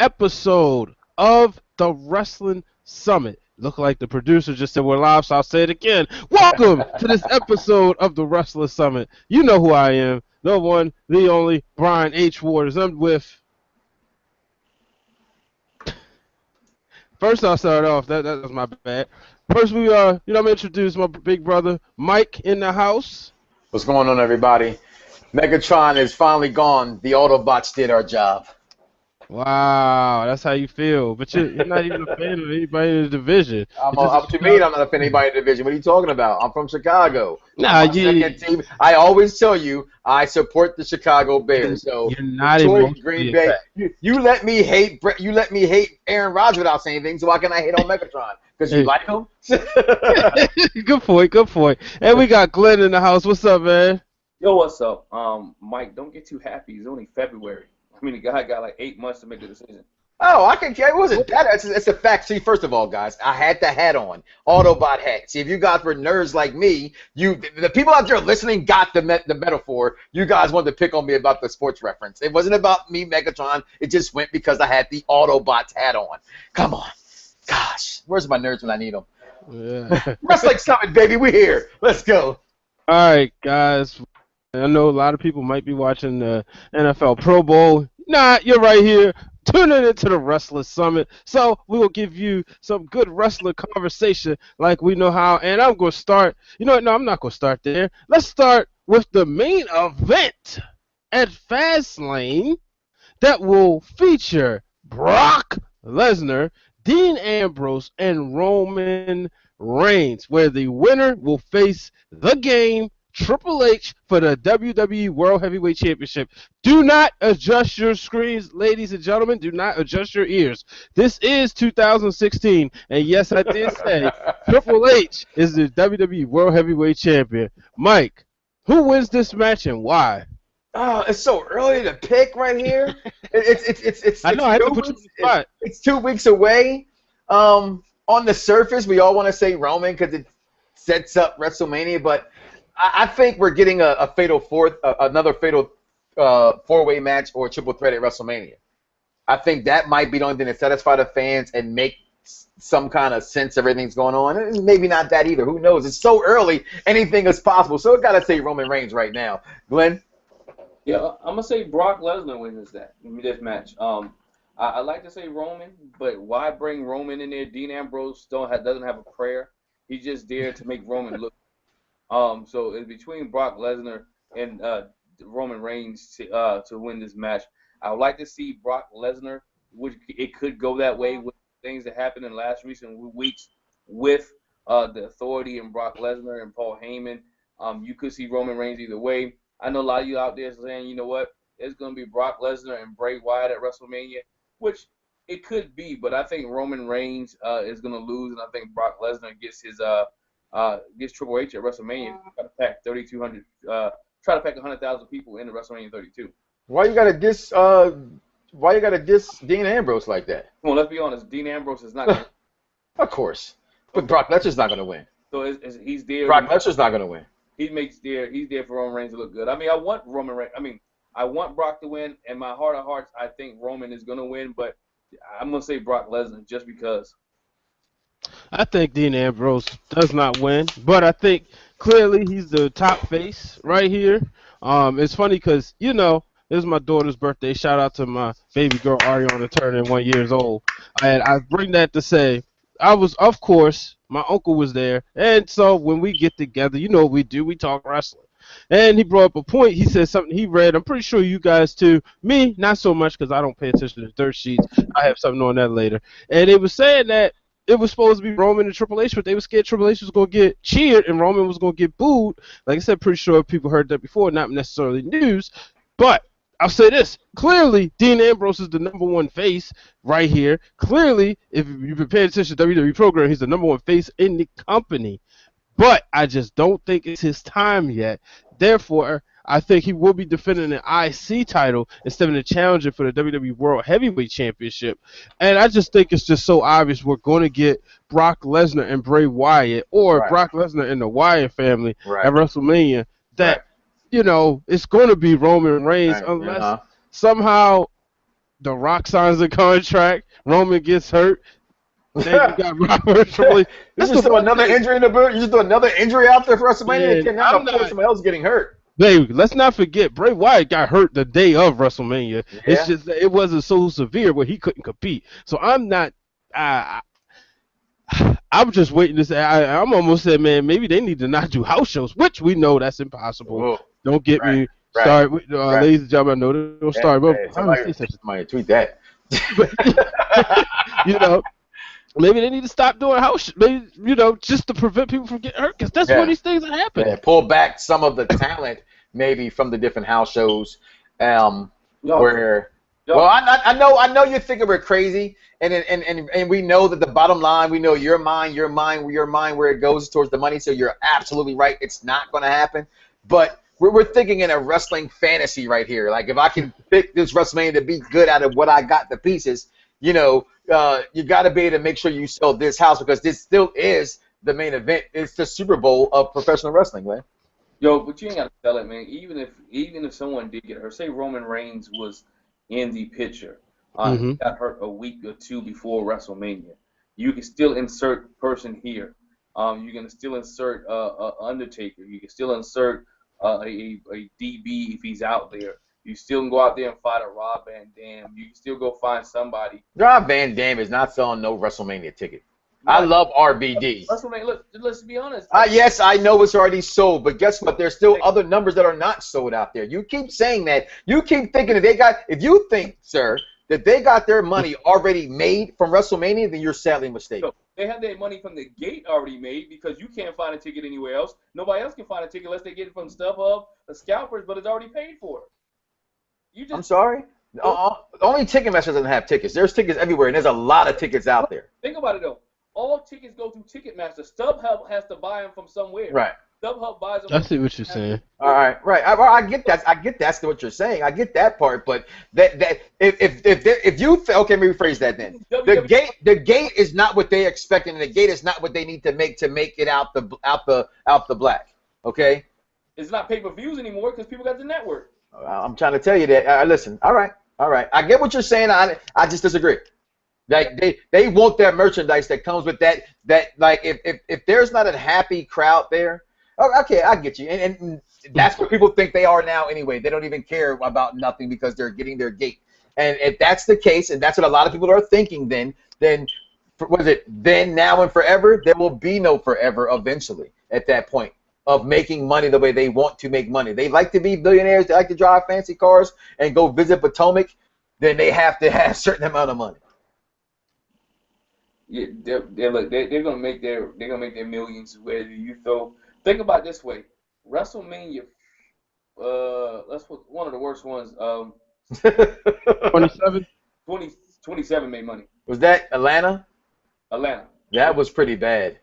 episode of the Wrestling Summit. Look like the producer just said we're live, so I'll say it again. Welcome to this episode of the Wrestling Summit. You know who I am. The one, the only, Brian H. Waters. I'm with... First, I'll start off. That was my bad. First, I'm going to introduce my big brother, Mike, in the house. What's going on, everybody? Megatron is finally gone. The Autobots did our job. Wow, that's how you feel. But you're not even a fan of anybody in the division. Up to me, I'm not a fan of anybody in the division. What are you talking about? I'm from Chicago. Nah, team. I always tell you, I support the Chicago Bears. So you're not Detroit, Green Bay. You let me hate Aaron Rodgers without saying anything. So why can I hate on Megatron? Because you like him. Good point. And we got Glenn in the house. What's up, man? Yo, what's up? Mike, don't get too happy. It's only February. I mean, the guy got like 8 months to make a decision. Oh, I can. It wasn't that. It's a fact. See, first of all, guys, I had the hat on, Autobot hat. See, if you guys were nerds like me, the people out there listening got the metaphor. You guys wanted to pick on me about the sports reference. It wasn't about me, Megatron. It just went because I had the Autobots hat on. Come on, gosh, where's my nerds when I need them? Yeah. Wrestling Summit, baby, we here. Let's go. All right, guys. I know a lot of people might be watching the NFL Pro Bowl. Nah, you're right here. Tuning into the Wrestling Summit. So we will give you some good wrestling conversation like we know how. And I'm going to start. You know what? No, I'm not going to start there. Let's start with the main event at Fastlane that will feature Brock Lesnar, Dean Ambrose, and Roman Reigns, where the winner will face the Game, Triple H, for the WWE World Heavyweight Championship. Do not adjust your screens, ladies and gentlemen. Do not adjust your ears. This is 2016, and yes, I did say Triple H is the WWE World Heavyweight Champion. Mike, who wins this match and why? Oh, it's so early to pick right here. I know. I had to put you on the spot. It's 2 weeks away. On the surface, we all want to say Roman because it sets up WrestleMania, but I think we're getting another fatal four-way match or triple threat at WrestleMania. I think that might be the only thing to satisfy the fans and make some kind of sense of everything's going on. And maybe not that either. Who knows? It's so early. Anything is possible. So I got to say Roman Reigns right now. Glenn? Yeah, I'm going to say Brock Lesnar wins this match. I like to say Roman, but why bring Roman in there? Dean Ambrose doesn't have a prayer. He's just there to make Roman look. So it's between Brock Lesnar and Roman Reigns to win this match. I would like to see Brock Lesnar, which it could go that way with things that happened in the last recent weeks with the Authority and Brock Lesnar and Paul Heyman. You could see Roman Reigns either way. I know a lot of you out there saying, you know what, it's going to be Brock Lesnar and Bray Wyatt at WrestleMania, which it could be, but I think Roman Reigns is going to lose, and I think Brock Lesnar gets Triple H at WrestleMania. Try to pack 3,200. Try to pack 100,000 people into WrestleMania 32. Why you gotta diss Dean Ambrose like that? Well, let's be honest. Dean Ambrose is not going to win. Of course. But Brock Lesnar's not going to win. So he's there. Brock Lesnar's not going to win. He's there for Roman Reigns to look good. I mean, I want Brock to win. In my heart of hearts, I think Roman is going to win, but I'm going to say Brock Lesnar just because. I think Dean Ambrose does not win, but I think clearly he's the top face right here. It's funny because, you know, it was my daughter's birthday. Shout out to my baby girl Ariana turning 1 year old. And I bring that to say, of course, my uncle was there. And so when we get together, you know what we do, we talk wrestling. And he brought up a point. He said something he read. I'm pretty sure you guys too. Me, not so much because I don't pay attention to the dirt sheets. I have something on that later. And it was saying that it was supposed to be Roman and Triple H, but they were scared Triple H was going to get cheered and Roman was going to get booed. Like I said, pretty sure people heard that before, not necessarily news. But I'll say this. Clearly, Dean Ambrose is the number one face right here. Clearly, if you've been paying attention to the WWE program, he's the number one face in the company. But I just don't think it's his time yet. Therefore, I think he will be defending an IC title instead of the challenger for the WWE World Heavyweight Championship. And I just think it's just so obvious we're going to get Brock Lesnar and Bray Wyatt or Brock Lesnar and the Wyatt family at WrestleMania that, you know, it's going to be Roman Reigns unless somehow The Rock signs a contract. Roman gets hurt. Then you got Robert Triple H. You That's just the throw one another thing, injury in the boot. You just throw another injury out there for WrestleMania. You man. cannot I'm afford not. someone else getting hurt. Babe, let's not forget Bray Wyatt got hurt the day of WrestleMania. It's Yeah. just that it wasn't so severe where he couldn't compete. So I'm not. I, I'm just waiting to say. I'm almost said, man, maybe they need to not do house shows, which we know that's impossible. Oh, Don't get right, me right, started, right. ladies and gentlemen. I know they don't Yeah, start, but hey, I would somebody, say something. somebody tweet that. But you know, maybe they need to stop doing maybe just to prevent people from getting hurt, because that's where Yeah, these things are yeah. happening. Pull back some of the talent maybe from the different house shows, um, Yo, where. Well, yo, I know you're thinking we're crazy, and we know that the bottom line, we know your mind, where it goes towards the money. So you're absolutely right. It's not going to happen. But we're thinking in a wrestling fantasy right here. Like if I can pick this WrestleMania to be good out of what I got the pieces, you got to be able to make sure you sell this house because this still is the main event. It's the Super Bowl of professional wrestling, man. yo, but you ain't gotta tell it, man. Even if someone did get hurt, say Roman Reigns was in the picture, he Hmm. got hurt a week or two before WrestleMania. You can still insert person here. You can still insert Undertaker. You can still insert a DB if he's out there. You still can go out there and fight a Rob Van Dam. You can still go find somebody. Rob Van Dam is not selling no WrestleMania ticket. I Why? love RBD. WrestleMania. Look, let's be honest. Yes, I know it's already sold, but guess what? There's still other numbers that are not sold out there. You keep saying that. You keep thinking that if you think, sir, that they got their money already made from WrestleMania, then you're sadly mistaken. So they have their money from the gate already made because you can't find a ticket anywhere else. Nobody else can find a ticket unless they get it from StubHub, the scalpers, but it's already paid for. You I'm just sorry. Only Ticketmaster doesn't have tickets. There's tickets everywhere, and there's a lot of tickets out there. think about it though. All tickets go through Ticketmaster. StubHub has to buy them from somewhere. Right. StubHub buys them I from. see what you're saying. All right, right. I get that. I get that's what you're saying. I get that part, but if you okay, let me rephrase that then. The gate is not what they expected, and the gate is not what they need to make it out the black. Okay. It's not pay-per-views anymore because people got the network. I'm trying to tell you that. Listen. All right. I get what you're saying. I just disagree. Like they want their merchandise that comes with that like if there's not a happy crowd there. Okay, I get you. And that's what people think they are now anyway. They don't even care about nothing because they're getting their gate. And if that's the case, and that's what a lot of people are thinking, then what is it? Then, now, and forever, there will be no forever eventually at that point of making money the way they want to make money. They like to be billionaires. They like to drive fancy cars and go visit Potomac. Then they have to have a certain amount of money. Yeah, they're gonna make their millions. Whether you throw, think about it this way, WrestleMania, that's one of the worst ones. 27. 27 made money. Was that Atlanta? Atlanta. That was pretty bad.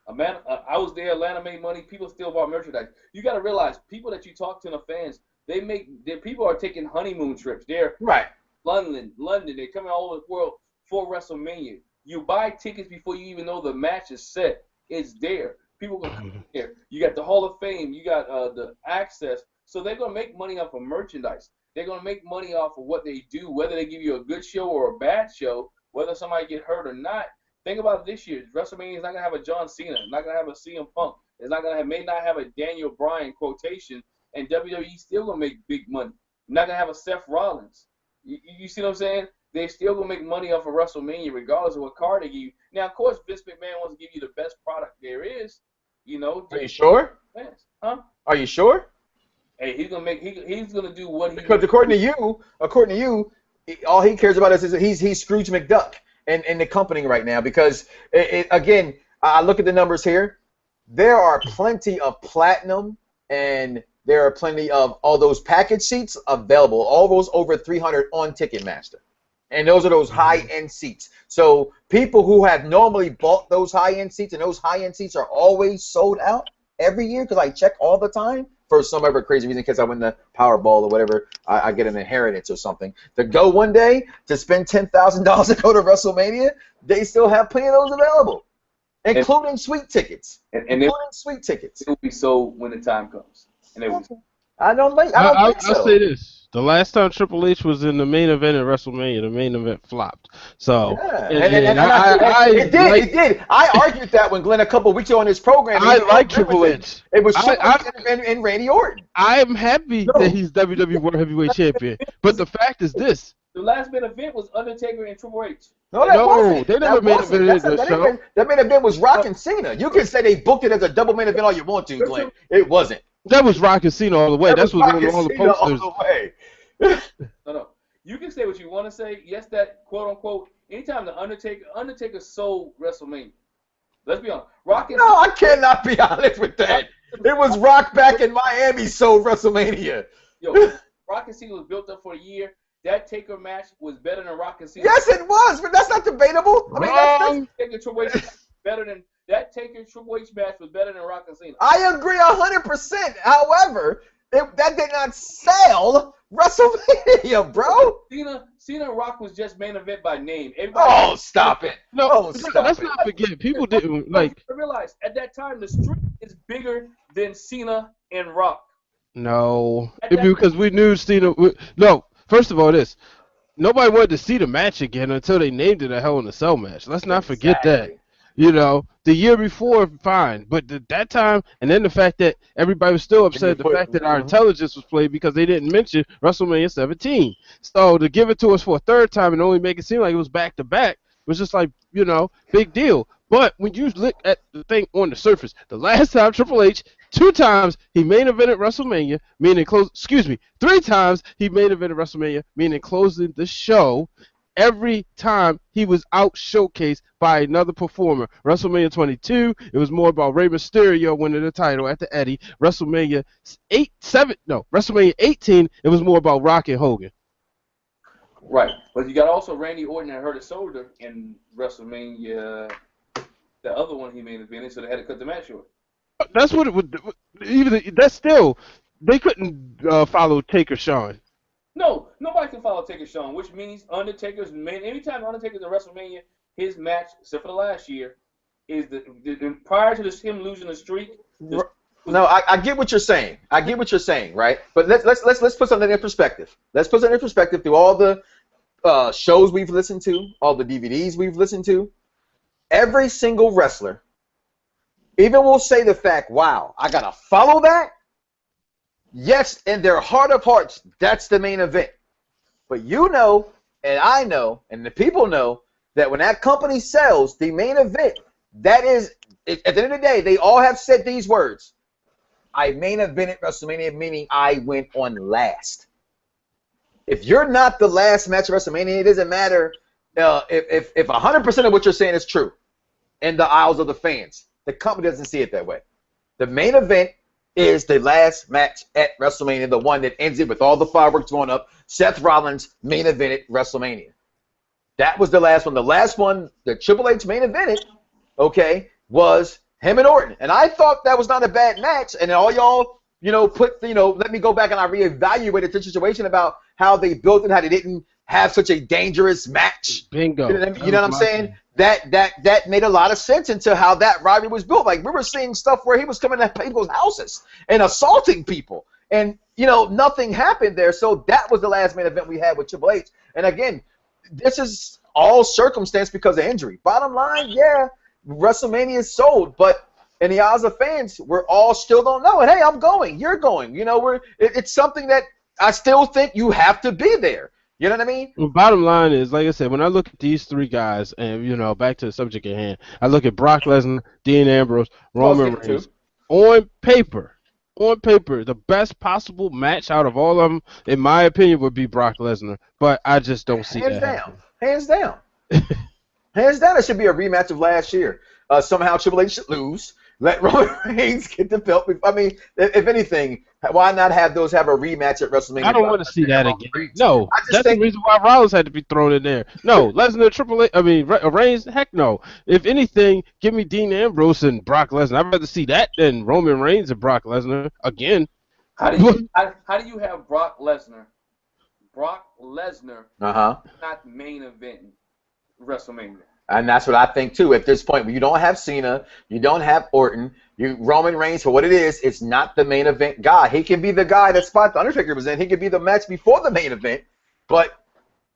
Atlanta, I was there. Atlanta made money. People still bought merchandise. You got to realize, people that you talk to, the fans, their people are taking honeymoon trips. They're Right. London. They're coming all over the world for WrestleMania. You buy tickets before you even know the match is set. It's there. People gonna come there. You got the Hall of Fame. You got the access. So they're gonna make money off of merchandise. They're gonna make money off of what they do, whether they give you a good show or a bad show, whether somebody get hurt or not. Think about this year. WrestleMania is not gonna have a John Cena. It's not gonna have a CM Punk. It's not gonna may not have a Daniel Bryan quotation, and WWE still gonna make big money. Not gonna have a Seth Rollins. You see what I'm saying? They're still gonna make money off of WrestleMania, regardless of what card they give you. Now, of course, Vince McMahon wants to give you the best product there is. Are you sure? Huh? Are you sure? Hey, he's gonna do what he. Because according to you, all he cares about is he's Scrooge McDuck and the company right now. Because again, I look at the numbers here. There are plenty of platinum and there are plenty of all those package seats available. All those over 300 on Ticketmaster. And those are those high-end seats. So people who have normally bought those high-end seats, and those high-end seats are always sold out every year because I check all the time for some ever crazy reason because I win the Powerball or whatever. I get an inheritance or something. To go one day, to spend $10,000 to go to WrestleMania, they still have plenty of those available, including sweet tickets. And sweet tickets. It will be sold when the time comes. And it will. I don't think I'll so. say this: The last time Triple H was in the main event at WrestleMania, the main event flopped. So, Yeah, and and I it did. like It did. I argued that when Glenn a couple of weeks ago on his program, and I he didn't like agree with Triple it. H. It was I, Triple H I and Randy Orton. I'm happy that No, he's WWE World Heavyweight Champion. But the fact is this: the last main event was Undertaker and Triple H. No, that no, wasn't. they never That main wasn't. evented the show. That main event was Rock No, and Cena. You can say they booked it as a double main event all you want to, Glenn. It wasn't. That was Rock and Cena all the way. That was That's what Rock on and all the Cena all posters. the way. no. You can say what you want to say. Yes, that quote unquote. Anytime the Undertaker sold WrestleMania. Let's be honest. Rock and No, I cannot be honest with that. It was Rock back in Miami sold WrestleMania. Yo, Rock and Cena was built up for a year. That Taker match was better than Rock and Cena. Yes, it was, but that's not debatable. I mean, Wrong. Taker Triple H better than that. Taker Triple H match was better than Rock and Cena. I agree 100%. However, that did not sell WrestleMania, bro. Cena and Rock was just main event by name. Oh, stop it. No, Oh, stop let's it. not forget. People didn't like. I realized at that time the streak is bigger than Cena and Rock. No, because we knew Cena. No, first of all, nobody wanted to see the match again until they named it a Hell in a Cell match. Let's not forget that. Exactly. You know, the year before, fine, but that time, and then the fact that everybody was still upset at the fact that our intelligence was played because they didn't mention WrestleMania 17. So to give it to us for a third time and only make it seem like it was back to back was just like, big deal. But when you look at the thing on the surface, the last time Triple H, 2 times he main evented WrestleMania, meaning three times he main evented WrestleMania, meaning closing the show. Every time he was out showcased by another performer. WrestleMania 22, it was more about Rey Mysterio winning the title at the Eddie. WrestleMania 18, it was more about Rock and Hogan. Right, but you got also Randy Orton that hurt his shoulder in WrestleMania. The other one he main evented, so they had to cut the match short. That's what it would. Even that's still they couldn't follow Taker Shawn. No, nobody can follow Taker Shawn, which means Undertaker's main. Anytime Undertaker's in WrestleMania, his match, except for the last year, is prior to him losing the streak. No, I get what you're saying. I get what you're saying, right? But let's put something in perspective. Let's put something in perspective through all the shows we've listened to, all the DVDs we've listened to. Every single wrestler, even will say the fact, wow, I gotta follow that. Yes, in their heart of hearts, that's the main event. But you know, and I know, and the people know, that when that company sells the main event, that is, at the end of the day, they all have said these words. I main evented WrestleMania, meaning I went on last. If you're not the last match of WrestleMania, it doesn't matter if 100% of what you're saying is true in the eyes of the fans. The company doesn't see it that way. The main event is the last match at WrestleMania, the one that ends it with all the fireworks going up. Seth Rollins main evented WrestleMania. That was the last one. The last one that Triple H main evented, okay, was him and Orton. And I thought that was not a bad match. And all y'all, let me go back and I reevaluated the situation about how they built it, how they didn't have such a dangerous match. Bingo. You know what I'm saying? That made a lot of sense into how that rivalry was built. Like, we were seeing stuff where he was coming to people's houses and assaulting people. And, nothing happened there. So that was the last main event we had with Triple H. And again, this is all circumstance because of injury. Bottom line, yeah, WrestleMania is sold, but in the eyes of fans, we're all still don't know. And hey, I'm going, you're going. It's something that I still think you have to be there. You know what I mean? Well, bottom line is, like I said, when I look at these three guys, and back to the subject at hand, I look at Brock Lesnar, Dean Ambrose, Roman Reigns. On paper, the best possible match out of all of them, in my opinion, would be Brock Lesnar. But I just don't see that happening. Hands down. Hands down, it should be a rematch of last year. Somehow Triple H should lose. Let Roman Reigns get the belt. I mean, if anything, why not have a rematch at WrestleMania? I don't want to see that again. No, that's the reason why Rollins had to be thrown in there. No, Lesnar, Reigns, heck no. If anything, give me Dean Ambrose and Brock Lesnar. I'd rather see that than Roman Reigns and Brock Lesnar again. How do you have Brock Lesnar? Brock Lesnar not main event WrestleMania. And that's what I think too. At this point, you don't have Cena, you don't have Orton, Roman Reigns for what it is. It's not the main event guy. He can be the guy that spot the Undertaker was in. He could be the match before the main event, but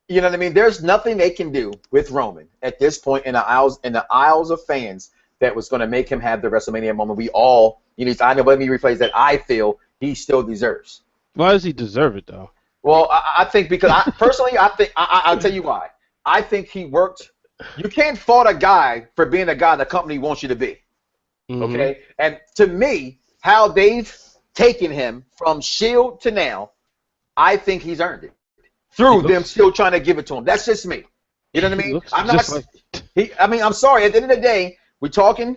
you know what I mean. There's nothing they can do with Roman at this point in the aisles of fans that was going to make him have the WrestleMania moment. We all, I know. Let me rephrase that. I feel he still deserves. Why does he deserve it though? Well, I think because personally, I think I'll tell you why. I think he worked. You can't fault a guy for being a guy the company wants you to be. Okay? And to me, how they've taken him from Shield to now, I think he's earned it. Through them still trying to give it to him. That's just me. You know what I mean? I'm not I'm sorry, at the end of the day,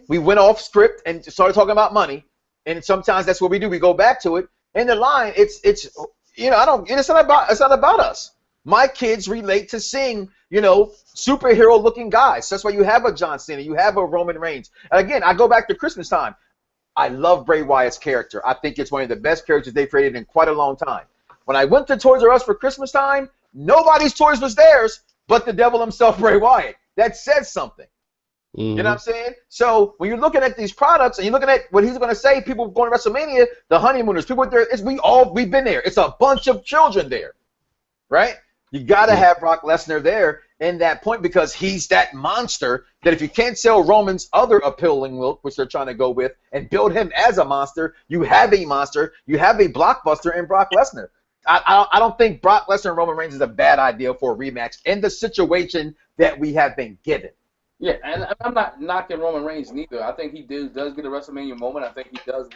we went off script and started talking about money. And sometimes that's what we do. We go back to it. In the line, it's not about us. My kids relate to seeing, superhero-looking guys. That's why you have a John Cena, you have a Roman Reigns. And again, I go back to Christmas time. I love Bray Wyatt's character. I think it's one of the best characters they've created in quite a long time. When I went to Toys R Us for Christmas time, nobody's toys was theirs but the devil himself, Bray Wyatt. That says something. You know what I'm saying? So when you're looking at these products and you're looking at what he's going to say, people going to WrestleMania, the honeymooners, people there, we've been there. It's a bunch of children there, right? You got to have Brock Lesnar there in that point because he's that monster that if you can't sell Roman's other appealing look, which they're trying to go with, and build him as a monster, you have a monster, you have a blockbuster in Brock Lesnar. I don't think Brock Lesnar and Roman Reigns is a bad idea for a rematch in the situation that we have been given. Yeah, and I'm not knocking Roman Reigns neither. I think he does get a WrestleMania moment. I think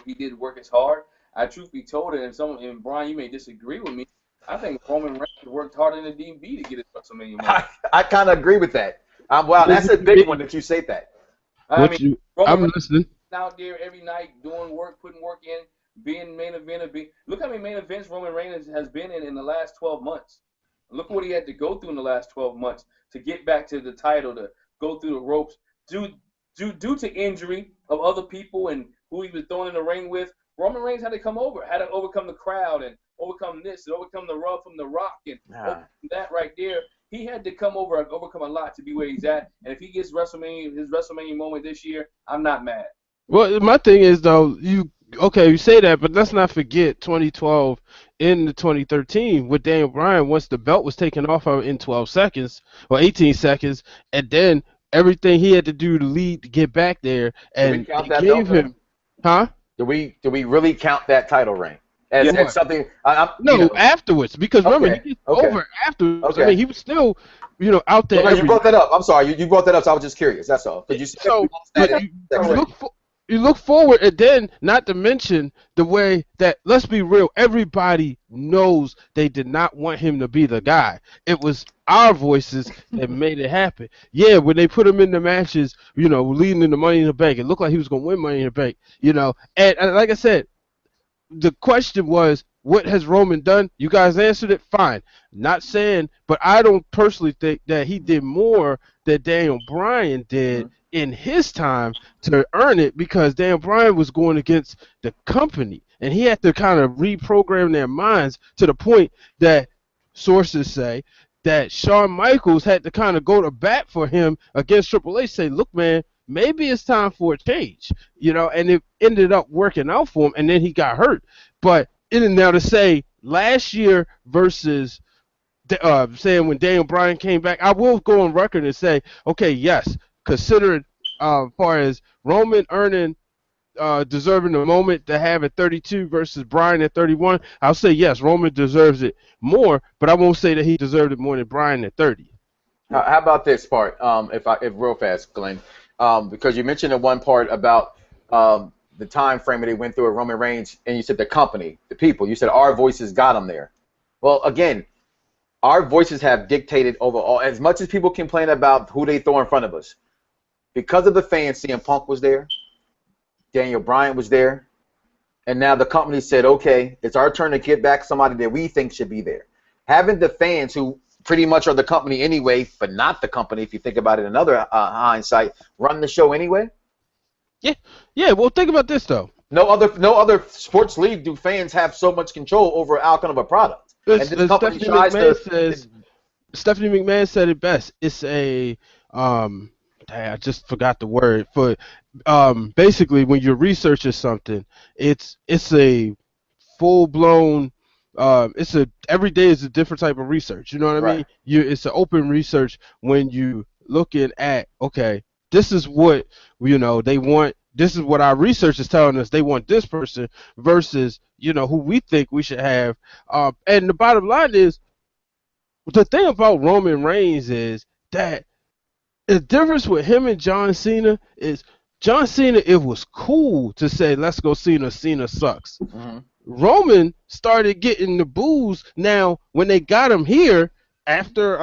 he did work as hard. Truth be told, and Brian, you may disagree with me, I think Roman Reigns worked harder than DB to get his WrestleMania moment. I kind of agree with that. Wow, that's a big one that you say that. I'm listening. Out there every night doing work, putting work in, being main eventer. Look how many main events Roman Reigns has been in the last 12 months. Look what he had to go through in the last 12 months to get back to the title, to go through the ropes, due to injury of other people and who he was thrown in the ring with. Roman Reigns had to overcome the crowd and overcome this and overcome the rub from The Rock and overcome that right there. He had to overcome a lot to be where he's at. And if he gets his WrestleMania moment this year, I'm not mad. Well, my thing is though, you say that, but let's not forget 2012 into 2013 with Daniel Bryan. Once the belt was taken off in 12 seconds or 18 seconds, and then everything he had to do to get back there, and they gave him, Do we really count that title reign as something? Afterwards, because remember he gets over afterwards. Okay. I mean, he was still, out there. You brought that up. I'm sorry, you brought that up, so I was just curious. That's all. You look forward, and then not to mention the way that, let's be real, everybody knows they did not want him to be the guy. It was our voices that made it happen. Yeah, when they put him in the matches, leading in the Money in the Bank, it looked like he was going to win Money in the Bank, And like I said, the question was, what has Roman done? You guys answered it, fine. Not saying, but I don't personally think that he did more than Daniel Bryan did in his time to earn it, because Daniel Bryan was going against the company, and he had to kind of reprogram their minds to the point that sources say that Shawn Michaels had to kind of go to bat for him against Triple H, say, look, man, maybe it's time for a change, and it ended up working out for him, and then he got hurt. But now to say last year versus saying when Daniel Bryan came back, I will go on record and say, okay, yes, considering far as Roman earning deserving the moment to have at 32 versus Bryan at 31, I'll say yes, Roman deserves it more, but I won't say that he deserved it more than Bryan at 30. How about this part? If real fast, Glenn, because you mentioned the one part about the time frame that they went through at Roman Reigns, and you said the company, the people. You said our voices got them there. Well, again, our voices have dictated overall. As much as people complain about who they throw in front of us, because of the fans, CM Punk was there, Daniel Bryan was there, and now the company said, okay, it's our turn to get back somebody that we think should be there. Having the fans, who pretty much are the company anyway, but not the company, if you think about it in another hindsight, run the show anyway. Yeah. Well, think about this though. No other sports league do fans have so much control over the outcome of a product. And this Stephanie McMahon said it best. It's a dang, I just forgot the word for basically when you're researching something, it's a full blown it's a every day is a different type of research. You know what I Right. mean? It's an open research when you looking at, okay, this is what they want. This is what our research is telling us they want this person versus who we think we should have. And the bottom line is the thing about Roman Reigns is that the difference with him and John Cena is John Cena, it was cool to say, let's go Cena, Cena sucks. Hmm. Roman started getting the boos. Now, when they got him here after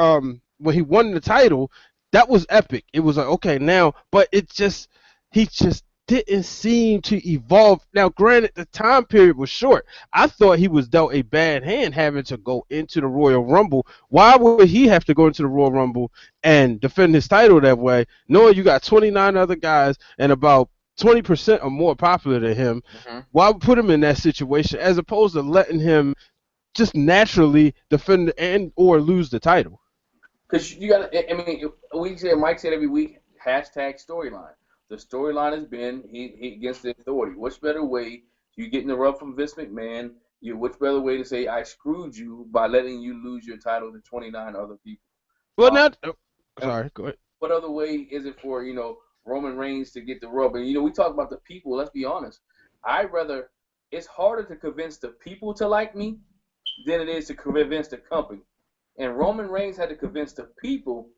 when he won the title, that was epic. It was like, okay, now, but he just didn't seem to evolve. Now, granted, the time period was short. I thought he was dealt a bad hand having to go into the Royal Rumble. Why would he have to go into the Royal Rumble and defend his title that way, knowing you got 29 other guys and about 20% are more popular than him? Hmm. Why put him in that situation as opposed to letting him just naturally defend and or lose the title? Because you got to, I mean, we said, Mike said every week, hashtag storyline. The storyline has been he against the authority. Which better way you getting the rub from Vince McMahon? Which better way to say I screwed you by letting you lose your title to 29 other people? Well, Um, not. and Sorry, go ahead. what other way is it for Roman Reigns to get the rub? And we talk about the people. Let's be honest. I rather it's harder to convince the people to like me than it is to convince the company. And Roman Reigns had to convince the people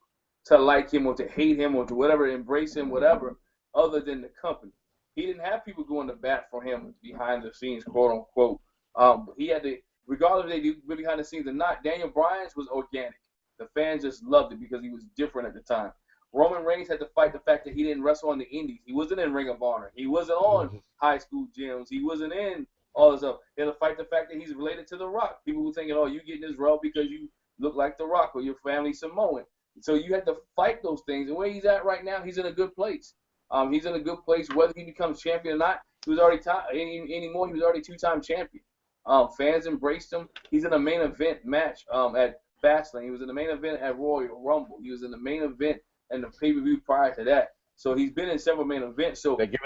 to like him or to hate him or to whatever, embrace him, whatever, other than the company. He didn't have people going to bat for him behind the scenes, quote unquote. He had to, regardless if they were behind the scenes or not, Daniel Bryan's was organic. The fans just loved it because he was different at the time. Roman Reigns had to fight the fact that he didn't wrestle on the Indies. He wasn't in Ring of Honor. He wasn't on Mhm. high school gyms. He wasn't in all this stuff. He had to fight the fact that he's related to The Rock. People were thinking, oh, you getting this rub because you look like The Rock or your family Samoan. So you had to fight those things. And where he's at right now, he's in a good place. He's in a good place. Whether he becomes champion or not, he was already anymore. He was already two-time champion. Fans embraced him. He's in a main event match at Fastlane. He was in the main event at Royal Rumble. He was in the main event and the pay-per-view prior to that. So he's been in several main events. So They gave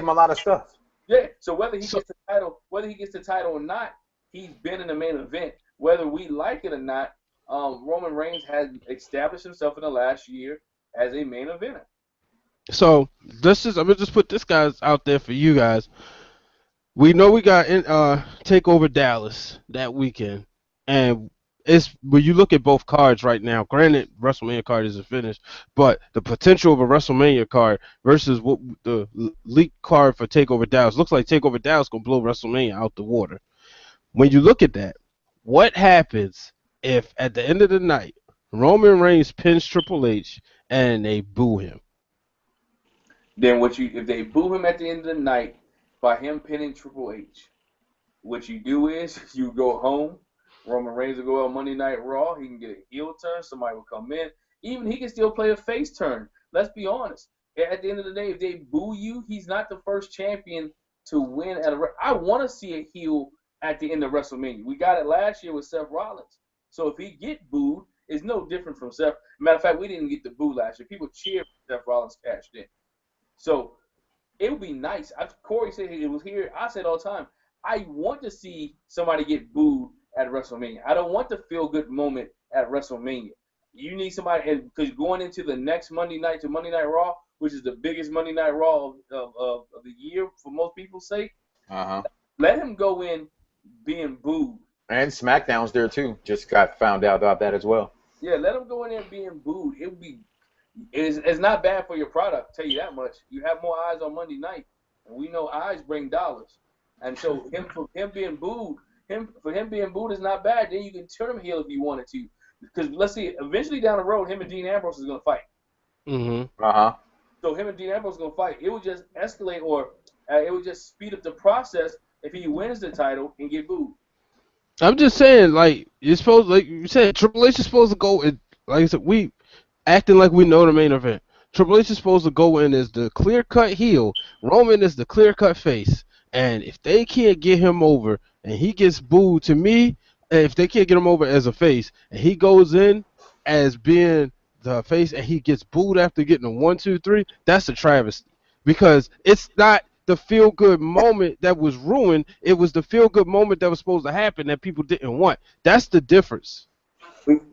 him a lot of stuff. yeah. So whether he So gets the title or not, he's been in the main event. Whether we like it or not, Roman Reigns has established himself in the last year as a main eventer. so I'm gonna just put this guys out there for you guys. We know we got Takeover Dallas that weekend, and it's when you look at both cards right now. Granted, WrestleMania card isn't finished, but the potential of a WrestleMania card versus what the leak card for Takeover Dallas looks like. Takeover Dallas gonna blow WrestleMania out the water. When you look at that, what happens if at the end of the night Roman Reigns pins Triple H and they boo him? Then if they boo him at the end of the night by him pinning Triple H, what you do is you go home. Roman Reigns will go on Monday Night Raw. He can get a heel turn. Somebody will come in. Even he can still play a face turn. Let's be honest. At the end of the day, if they boo you, he's not the first champion to win at a. I want to see a heel at the end of WrestleMania. We got it last year with Seth Rollins. So if he get booed, it's no different from Seth. Matter of fact, we didn't get the boo last year. People cheered when Seth Rollins cashed in. So it would be nice. Corey said it was here. I said all the time, I want to see somebody get booed at WrestleMania. I don't want the feel good moment at WrestleMania. You need somebody, because going into the next Monday night to Monday Night Raw, which is the biggest Monday Night Raw of the year for most people's sake, Uh-huh. let him go in being booed. And SmackDown's there too. Just got found out about that as well. Yeah, let him go in there being booed. It's not bad for your product, I'll tell you that much. You have more eyes on Monday night, and we know eyes bring dollars. And so for him being booed is not bad. Then you can turn him heel if you wanted to. Because let's see, eventually down the road, him and Dean Ambrose is gonna fight. Mm-hmm. Uh-huh. So him and Dean Ambrose is gonna fight. It would just escalate, or it would just speed up the process if he wins the title and get booed. I'm just saying, like like you said, Triple H is supposed to go and, like I said, we acting like we know the main event. Triple H is supposed to go in as the clear cut heel. Roman is the clear cut face. And if they can't get him over and he gets booed, to me, if they can't get him over as a face and he goes in as being the face and he gets booed after getting a 1, 2, 3, that's a travesty because it's not the feel good moment that was ruined. It was the feel good moment that was supposed to happen that people didn't want. That's the difference.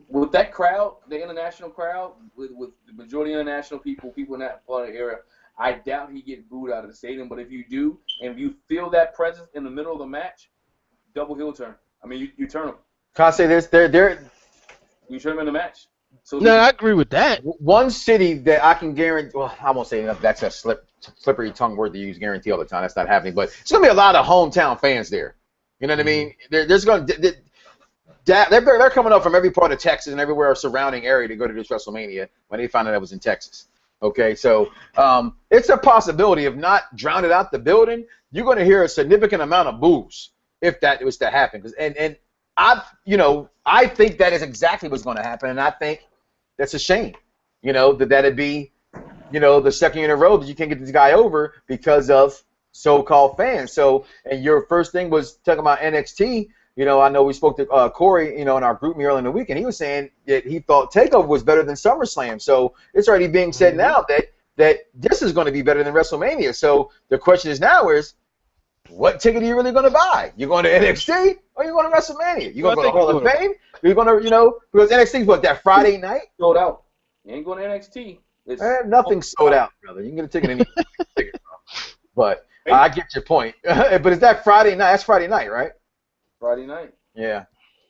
With that crowd, the international crowd, with the majority of international people in that part of the area, I doubt he get booed out of the stadium. But if you do, and if you feel that presence in the middle of the match, double heel turn. I mean, you turn him. Can I say this? You turn him in the match. So No, I agree with that. One city that I can guarantee. Well, I won't say enough. That's a slippery tongue word to use. Guarantee all the time. That's not happening. But it's gonna be a lot of hometown fans there. You know what I mean? There's gonna. They're coming up from every part of Texas and everywhere surrounding area to go to this WrestleMania when they found out it was in Texas. Okay, so it's a possibility of not drowning out the building. You're going to hear a significant amount of boos if that was to happen. And I think that is exactly what's going to happen, and I think that's a shame. That'd be, the second year in a row that you can't get this guy over because of so-called fans. So, and your first thing was talking about NXT. I know we spoke to Corey, in our group earlier in the week, and he was saying that he thought TakeOver was better than SummerSlam. So it's already being said now that this is going to be better than WrestleMania. So the question is now is, what ticket are you really going to buy? You going to NXT or you going to WrestleMania? You going to go to Hall of Fame? You're going to, because NXT's what, that Friday night? Sold out. You ain't going to NXT. Nothing's sold out, brother. You can get a ticket any ticket, bro. But I get your point. But is that Friday night? That's Friday night, right? Friday night. Yeah.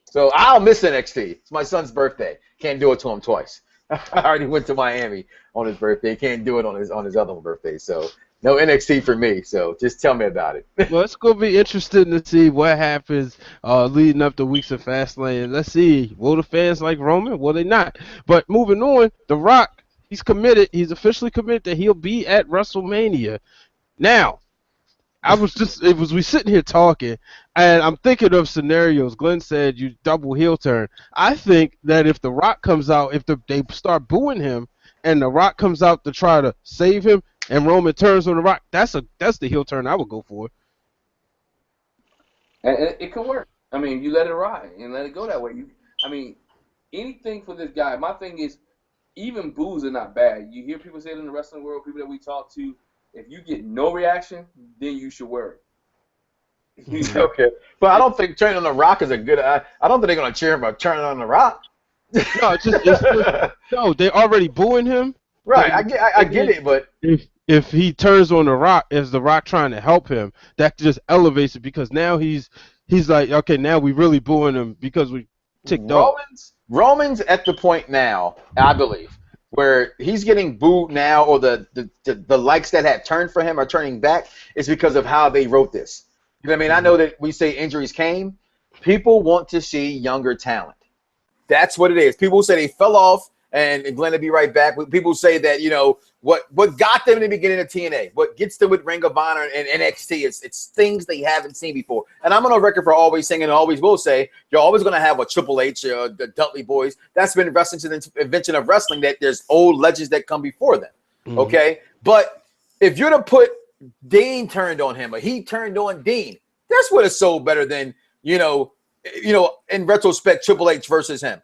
So I'll miss NXT. It's my son's birthday. Can't do it to him twice. I already went to Miami on his birthday. Can't do it on his other birthday. So no NXT for me. So just tell me about it. Well, it's going to be interesting to see what happens leading up to weeks of Fastlane. Let's see. Will the fans like Roman? Will they not? But moving on, The Rock, he's committed. He's officially committed that he'll be at WrestleMania. Now, we sitting here talking, and I'm thinking of scenarios. Glenn said you double heel turn. I think that if The Rock comes out, if they start booing him, and The Rock comes out to try to save him, and Roman turns on The Rock, that's the heel turn I would go for. And it could work. I mean, you let it ride and let it go that way. Anything for this guy. My thing is, even boos are not bad. You hear people say it in the wrestling world, people that we talk to. If you get no reaction, then you should worry. Okay, but I don't think turning on The Rock is a good. I don't think they're gonna cheer him about turning on The Rock. No, no, they're already booing him. Right, I get it, but if he turns on The Rock, is The Rock trying to help him? That just elevates it because now he's like, okay, now we really booing him because we ticked off. Roman's at the point now, I believe, where he's getting booed now, or the likes that had turned for him are turning back, is because of how they wrote this. You know what I mean? I know that we say injuries came. People want to see younger talent. That's what it is. People say they fell off, and Glenn will be right back. People say that, what got them in the beginning of TNA, what gets them with Ring of Honor and NXT, it's things they haven't seen before. And I'm on a record for always saying, and always will say, you're always going to have a Triple H, the Dudley Boys. That's been wrestling to the invention of wrestling, that there's old legends that come before them. Mm-hmm. Okay? But if you're to put Dean turned on him, or he turned on Dean, that's what is so better than, in retrospect, Triple H versus him.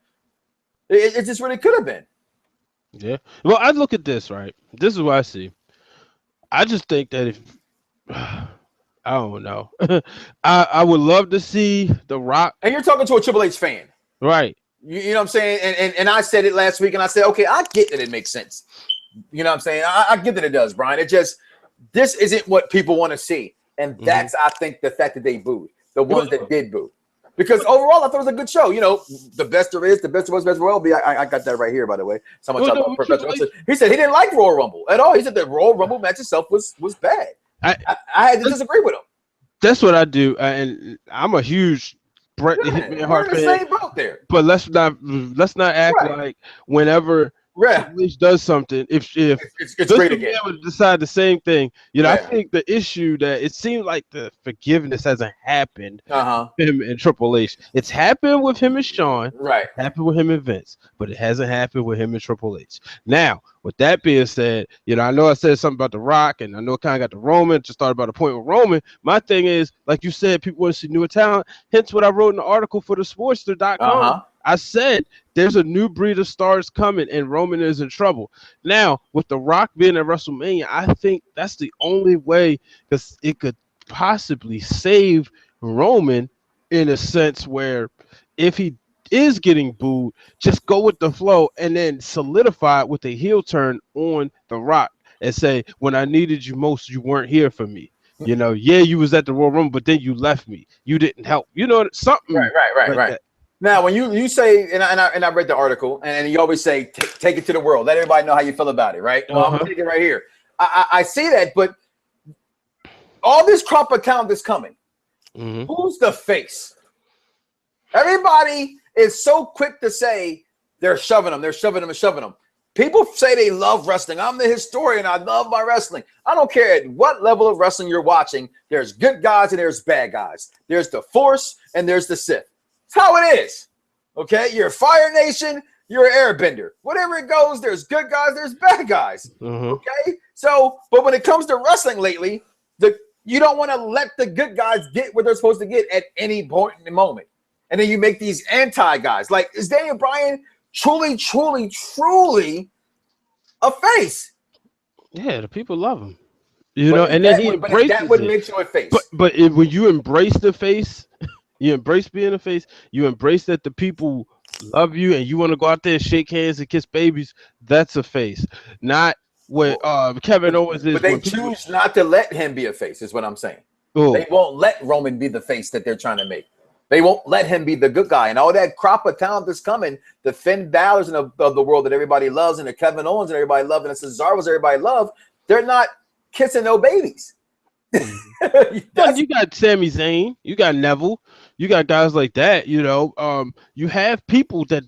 It just really could have been. Yeah. Well, I look at this, right? This is what I see. I just think that if I don't know, I would love to see The Rock. And you're talking to a Triple H fan, right? You know what I'm saying? And I said it last week, and I said, okay, I get that it makes sense. You know what I'm saying? I get that it does, Brian. This isn't what people want to see, and that's I think the fact that they booed the ones that did boo. Because overall, I thought it was a good show. The best there is, the best there was, best there will be. I got that right here, by the way. Someone talked about Professor. He said he didn't like Royal Rumble at all. He said the Royal Rumble match itself was bad. I had to disagree with him. That's what I do, and I'm a huge Bret the Hitman Hart fan. We're in the same boat there. But let's not act like whenever Triple H does something, if it's great again, able to decide the same thing. I think the issue that it seems like the forgiveness hasn't happened. Him and Triple H. It's happened with him and Shawn. Right. Happened with him and Vince, but it hasn't happened with him and Triple H. Now, with that being said, I know I said something about The Rock, and I know it kind of got to Roman. Just started about the point with Roman. My thing is, like you said, people want to see newer talent. Hence what I wrote in the article for the Sportster.com. I said there's a new breed of stars coming, and Roman is in trouble. Now, with The Rock being at WrestleMania, I think that's the only way because it could possibly save Roman in a sense where if he is getting booed, just go with the flow and then solidify it with a heel turn on The Rock and say, when I needed you most, you weren't here for me. You know, yeah, you was at the Royal Rumble, but then you left me. You didn't help. You know, something like Right. that. Now, when you say, and I read the article, and you always say, take it to the world. Let everybody know how you feel about it, right? Well, I'm going to take it right here. I see that, but all this crop of talent that's coming, who's the face? Everybody is so quick to say they're shoving them. People say they love wrestling. I'm the historian. I love my wrestling. I don't care at what level of wrestling you're watching. There's good guys and there's bad guys. There's the Force and there's the Sith. It's how it is. Okay? You're a Fire Nation. You're an Airbender. Whatever it goes, there's good guys, there's bad guys. Okay? So, but when it comes to wrestling lately, you don't want to let the good guys get what they're supposed to get at any point in the moment. And then you make these anti-guys. Like, is Daniel Bryan truly a face? Yeah, the people love him. You know, and then he embraces that would it. make you a face. But when you embrace the face, you embrace being a face, you embrace that the people love you and you want to go out there and shake hands and kiss babies, that's a face. Not what Kevin Owens is. But they choose not to let him be a face, is what I'm saying. Oh. They won't let Roman be the face that they're trying to make. They won't let him be the good guy. And all that crop of talent that's coming, the Finn Balor's of the world that everybody loves, and the Kevin Owens and everybody loves, and the Cesaro's everybody loves, they're not kissing no babies. You got Sami Zayn, you got Neville, you got guys like that, you know. You have people that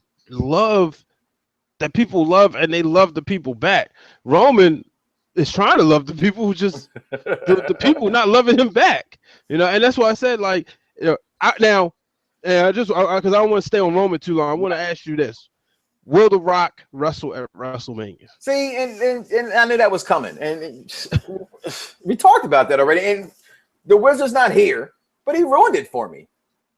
people love and they love the people back. Roman is trying to love the people who just the people not loving him back. You know, and that's why I said, like, you know, because I don't want to stay on Roman too long. I want to ask you this: will The Rock wrestle at WrestleMania? See, and I knew that was coming, and we talked about that already. And the Wizard's not here, but he ruined it for me.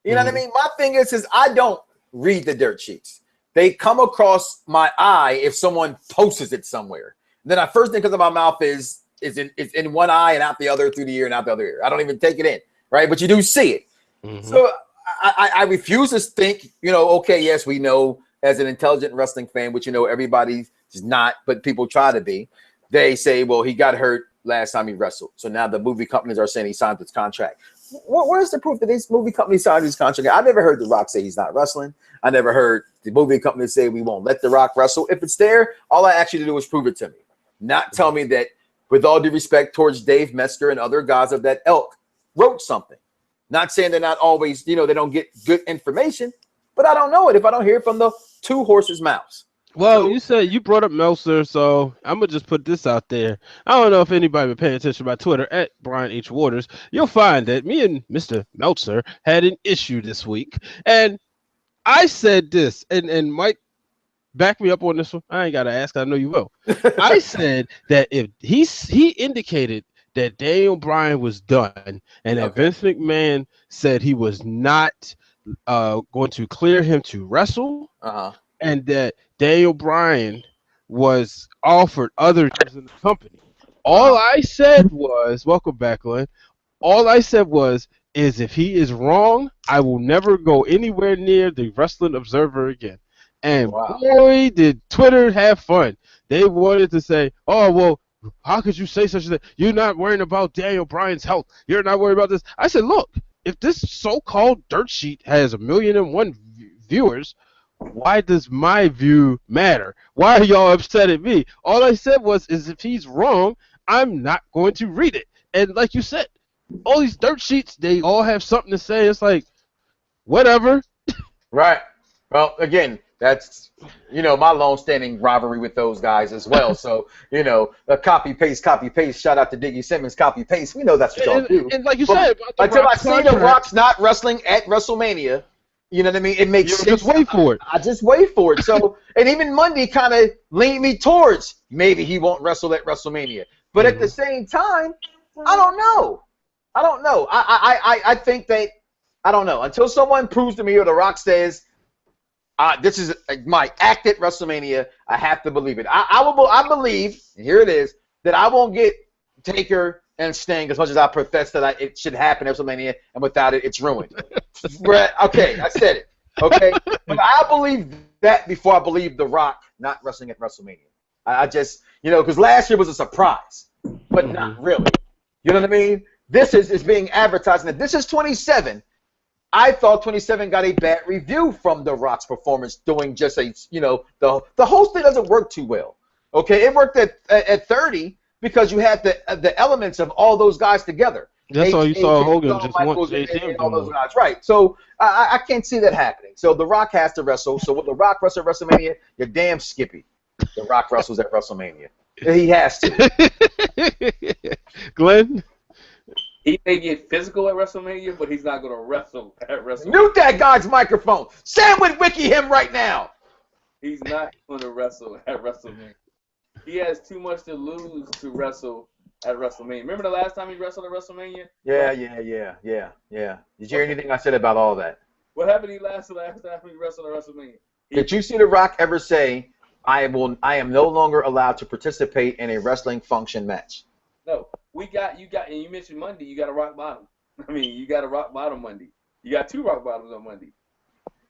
You know what I mean? My thing is I don't read the dirt sheets. They come across my eye if someone posts it somewhere. Then the first thing comes out of my mouth is in one eye and out the other, through the ear and out the other ear. I don't even take it in, right? But you do see it. So I refuse to think, you know, okay, yes, we know as an intelligent wrestling fan, which, you know, everybody's not, but people try to be. They say, well, he got hurt last time he wrestled. So now the movie companies are saying he signed his contract. Where's the proof that these movie companies signed his contract? I never heard The Rock say he's not wrestling. I never heard the movie companies say we won't let The Rock wrestle. If it's there, all I ask you to do is prove it to me. Not tell me that, with all due respect towards Dave Metzger and other guys of that ilk, wrote something. Not saying they're not always, you know, they don't get good information, but I don't know it if I don't hear it from the two horses' mouths. Well, you said you brought up Meltzer, so I'm gonna just put this out there. I don't know if anybody been paying attention to my Twitter at Brian H. Waters. You'll find that me and Mr. Meltzer had an issue this week, and I said this, and Mike, back me up on this one. I ain't gotta ask. I know you will. I said that if he indicated that Daniel Bryan was done, and that Vince McMahon said he was not going to clear him to wrestle, and that Daniel Bryan was offered other jobs in the company. All I said was, welcome back, Glenn. All I said is if he is wrong, I will never go anywhere near the Wrestling Observer again. And boy, did Twitter have fun. They wanted to say, oh, well, how could you say such a thing? You're not worrying about Daniel Bryan's health. You're not worried about this. I said, look, if this so-called dirt sheet has 1,000,001 viewers, why does my view matter? Why are y'all upset at me? All I said is if he's wrong, I'm not going to read it. And like you said, all these dirt sheets, they all have something to say. It's like, whatever. Right. Well, again, that's, you know, my long-standing rivalry with those guys as well. So, you know, copy paste. Shout out to Diggy Simmons. Copy paste. We know that's what y'all do. And like you said, until I see The Rock's not wrestling at WrestleMania, you know what I mean? It makes sense. Just wait for it. I just wait for it. So, and even Monday kind of leaned me towards maybe he won't wrestle at WrestleMania. But at the same time, I don't know. I think that, I don't know. Until someone proves to me or The Rock says, This is my act at WrestleMania. I have to believe it. I believe, and here it is, that I won't get Taker and Sting as much as I profess that it should happen at WrestleMania, and without it, it's ruined. Okay, I said it. Okay, but I believe that before I believe The Rock not wrestling at WrestleMania. I just, because last year was a surprise, but not really. You know what I mean? This is being advertised, and this is 27. I thought 27 got a bad review from The Rock's performance doing just the host thing doesn't work too well. Okay, it worked at 30 because you had the elements of all those guys together. That's all you saw Hogan Shawn just Michaels, want JCM and all those doing. guys, right? So I can't see that happening. So The Rock has to wrestle. So with The Rock wrestle at WrestleMania, you're damn skippy. The Rock wrestles at WrestleMania. He has to. Glenn? He may get physical at WrestleMania, but he's not going to wrestle at WrestleMania. Mute that guy's microphone. Sandwich Wiki him right now. He's not going to wrestle at WrestleMania. He has too much to lose to wrestle at WrestleMania. Remember the last time he wrestled at WrestleMania? Yeah. Did you hear anything I said about all that? What happened to last time he wrestled at WrestleMania? Did you see The Rock ever say, I am no longer allowed to participate in a wrestling function match? No. And you mentioned Monday, you got a rock bottom. I mean, you got a rock bottom Monday. You got 2 rock bottoms on Monday.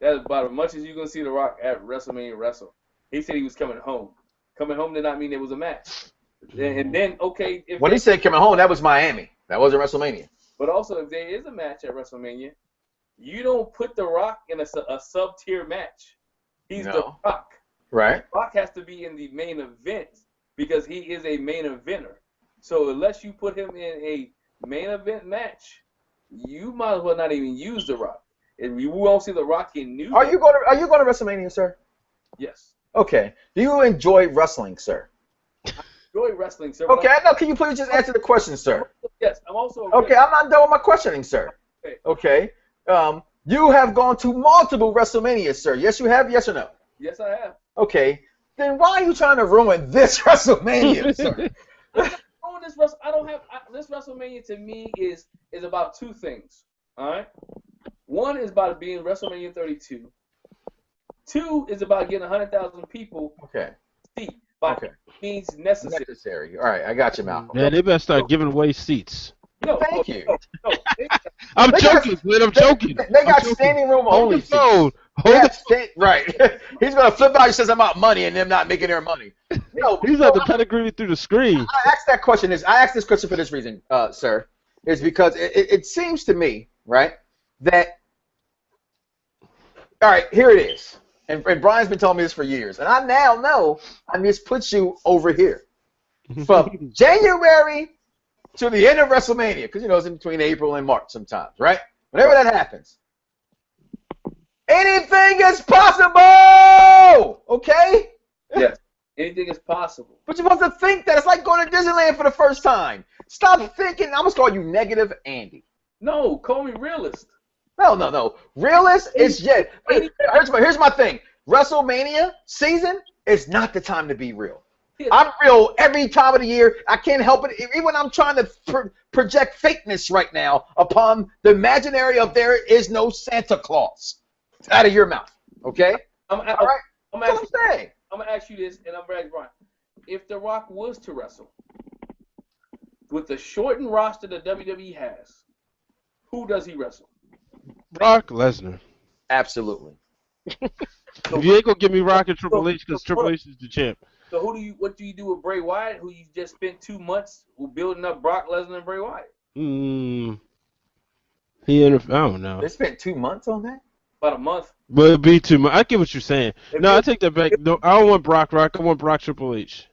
That's about as much as you're going to see The Rock at WrestleMania wrestle. He said he was coming home. Coming home did not mean there was a match. And then, okay. When he said coming home, that was Miami. That wasn't WrestleMania. But also, if there is a match at WrestleMania, you don't put The Rock in a sub-tier match. He's The Rock. Right. The Rock has to be in the main event because he is a main eventer. So unless you put him in a main event match, you might as well not even use The Rock. And you won't see The Rock in New Are you going to WrestleMania, sir? Yes. Okay. Do you enjoy wrestling, sir? Enjoy wrestling, sir. Okay. No, can you please just answer the question, sir? Yes. I'm also Okay. I'm not done with my questioning, sir. Okay. You have gone to multiple WrestleManias, sir. Yes, you have. Yes or no? Yes, I have. Okay. Then why are you trying to ruin this WrestleMania, sir? This WrestleMania to me is about 2 things. All right. One is about being WrestleMania 32. 2 is about getting 100,000 people. Okay. Seat by means necessary. All right, I got you, Malcolm. Yeah, they better start giving away seats. No, Thank you. No, I'm joking, Glenn. I'm joking. They got standing room Hold only the phone. Right. He's going to flip out. He says I'm out money and them not making their money. He's at the pedigree through the screen. I asked this question for this reason, sir, is because it seems to me, right, that, all right, here it is. And Brian's been telling me this for years. And I now know I just put you over here. From January to the end of WrestleMania, because, it's in between April and March sometimes, right? Whenever that happens. Anything is possible! Okay? Yes. Anything is possible. But you're supposed to think that. It's like going to Disneyland for the first time. Stop thinking. I'm going to call you Negative Andy. No, call me realist. No. Realist is yet. Here's my thing. WrestleMania season is not the time to be real. I'm real every time of the year. I can't help it. Even when I'm trying to project fakeness right now upon the imaginary of there is no Santa Claus. It's out of your mouth. Okay? All right. I'm going to ask you this, and I'm going to ask Brian. If The Rock was to wrestle, with the shortened roster that WWE has, who does he wrestle? Brock Lesnar. Absolutely. If you ain't gonna give me Rock and Triple H, because Triple H is the champ. So what do you do with Bray Wyatt, who you just spent 2 months building up Brock Lesnar and Bray Wyatt? I don't know. They spent 2 months on that? About a month. But it'd be too much. I get what you're saying. No, I take that back. No, I don't want Brock. I want Brock Triple H.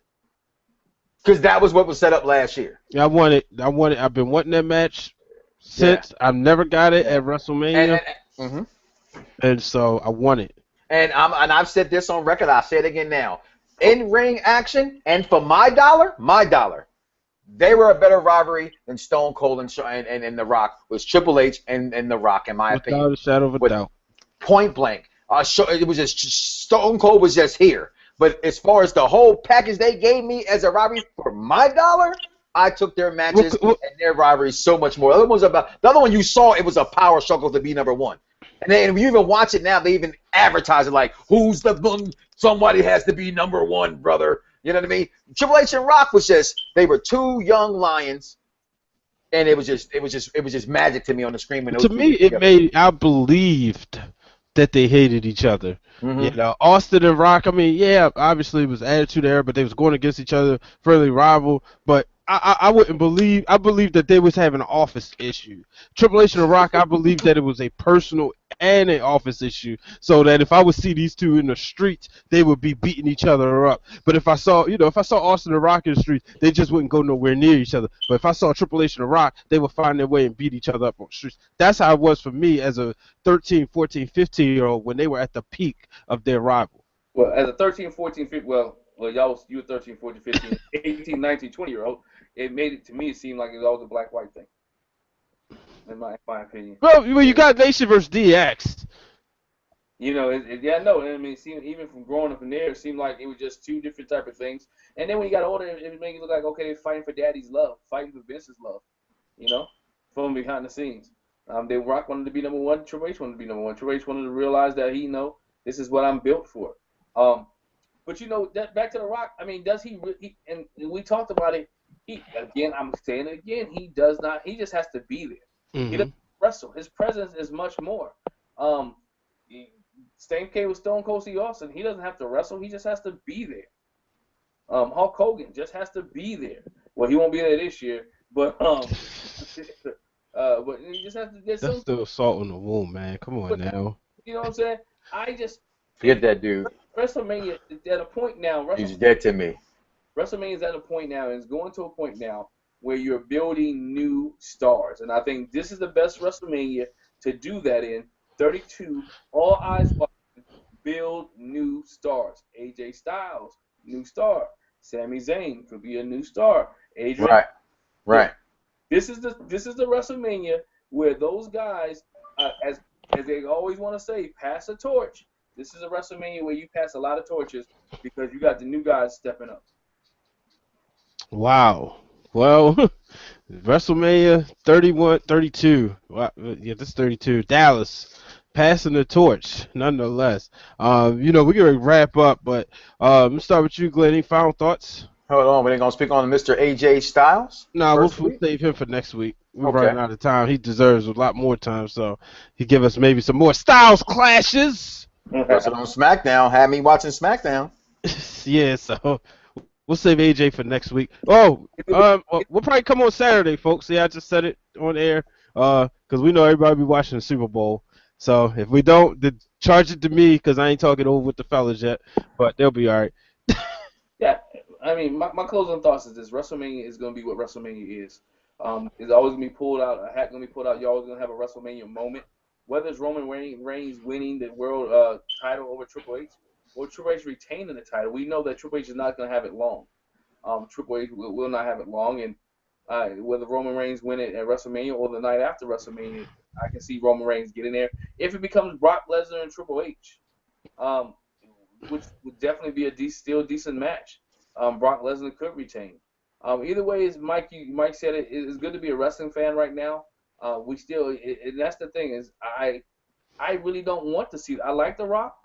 Because that was what was set up last year. Yeah, I want it. I've been wanting that match since. Yeah. I've never got it at WrestleMania. And so I want it. And I've said this on record. I'll say it again now. In-ring action, and for my dollar, they were a better rivalry than Stone Cold and The Rock. Was Triple H and The Rock, in my opinion. Without a shadow of a doubt. Point blank. It was just Stone Cold was just here. But as far as the whole package they gave me as a rivalry for my dollar, I took their matches and their rivalry so much more. The other one you saw, it was a power struggle to be number one. And then when you even watch it now, they even advertise it like, "Who's somebody has to be number one, brother." You know what I mean? Triple H and Rock was just they were two young lions, and it was just magic to me on the screen when those To two me, get it together. made I believed that they hated each other. You Mm-hmm. know, Austin and Rock. I mean, yeah, obviously it was attitude era, but they was going against each other, friendly rival. But I wouldn't believe. I believe that they was having an office issue. Triple H and Rock. I believe that it was a personal and an office issue. So that if I would see these two in the streets, they would be beating each other up. But if I saw, if I saw Austin and Rock in the streets, they just wouldn't go nowhere near each other. But if I saw Triple H and The Rock, they would find their way and beat each other up on the streets. That's how it was for me as a 13, 14, 15-year-old when they were at the peak of their rival. Well, as a 13, 14, 15, you were 13, 14, 15, 18, 19, 20-year-old, it made it to me it seemed like it was always a black-white thing, in my opinion. Well, you got Nation versus DX. Yeah, no. I mean, it seemed, even from growing up in there, it seemed like it was just two different type of things. And then when you got older, it made it look like, okay, they're fighting for daddy's love, fighting for Vince's love, you know, from behind the scenes. They Rock wanted to be number one, Triple H wanted to be number one. Triple H wanted to realize that this is what I'm built for. But that back to The Rock. I mean, does and we talked about it. I'm saying it again. He does not. He just has to be there. He Mm-hmm. doesn't wrestle. His presence is much more. Um, Same case with Stone Cold Steve Austin. He doesn't have to wrestle. He just has to be there. Hulk Hogan just has to be there. Well, he won't be there this year, but but he just has to. There's That's some, still salt in the wound, man. Come on but now. you know what I'm saying? I just Forget that dude. WrestleMania is at a point now. He's dead to me. WrestleMania is at a point now, and it's going to a point now where you're building new stars, and I think this is the best WrestleMania to do that in. 32, all eyes watching, build new stars. AJ Styles, new star. Sami Zayn could be a new star. Adrian, Right. this is the WrestleMania where those guys, as they always want to say, pass a torch. This is a WrestleMania where you pass a lot of torches because you got the new guys stepping up. Wow. Well, WrestleMania 31, 32. Wow. Yeah, this is 32. Dallas passing the torch, nonetheless. We're gonna wrap up, but let's start with you, Glenn. Any final thoughts? Hold on. We ain't gonna speak on Mr. AJ Styles No, we'll first week. save him for next week. We're Okay. running out of time. He deserves a lot more time, so he give us maybe some more styles clashes. Wrestled on SmackDown. Had me watching SmackDown. Yeah, so we'll save AJ for next week. Oh, we'll probably come on Saturday, folks. See, I just said it on air, because we know everybody be watching the Super Bowl. So if we don't, then charge it to me, because I ain't talking over with the fellas yet, but they'll be all right. Yeah, I mean, my closing thoughts is this: WrestleMania is going to be what WrestleMania is. It's always going to be pulled out. A hat going to be pulled out. You're always going to have a WrestleMania moment. Whether it's Roman Reigns winning the world title over Triple H, or Triple H retaining the title, we know that Triple H is not going to have it long. Triple H will not have it long, and whether Roman Reigns win it at WrestleMania or the night after WrestleMania, I can see Roman Reigns getting there. If it becomes Brock Lesnar and Triple H, um, which would definitely be a still decent match. Brock Lesnar could retain. Either way, as Mike said, it's good to be a wrestling fan right now. We still, and that's the thing is, I really don't want to see. I like The Rock,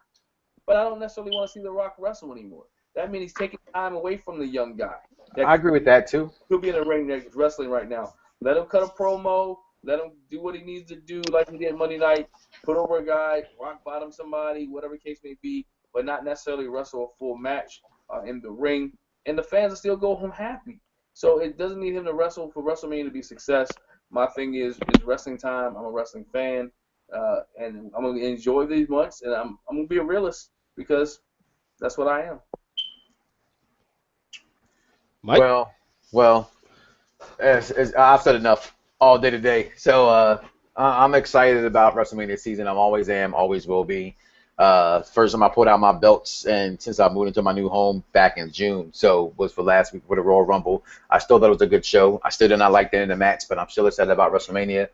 but I don't necessarily want to see The Rock wrestle anymore. That means he's taking time away from the young guy. I agree with that too. Could be in the ring that's wrestling right now. Let him cut a promo. Let him do what he needs to do, like he did Monday night. Put over a guy, rock bottom somebody, whatever the case may be, but not necessarily wrestle a full match in the ring. And the fans will still go home happy. So it doesn't need him to wrestle for WrestleMania to be success. My thing is wrestling time. I'm a wrestling fan, and I'm gonna enjoy these months, and I'm gonna be a realist because that's what I am. Mike? Well, I've said enough all day today. So I'm excited about WrestleMania season. I always am, always will be. First time I pulled out my belts, and since I moved into my new home back in June, so was for last week for the Royal Rumble. I still thought it was a good show. I still did not like the end of the match, but I'm still excited about WrestleMania.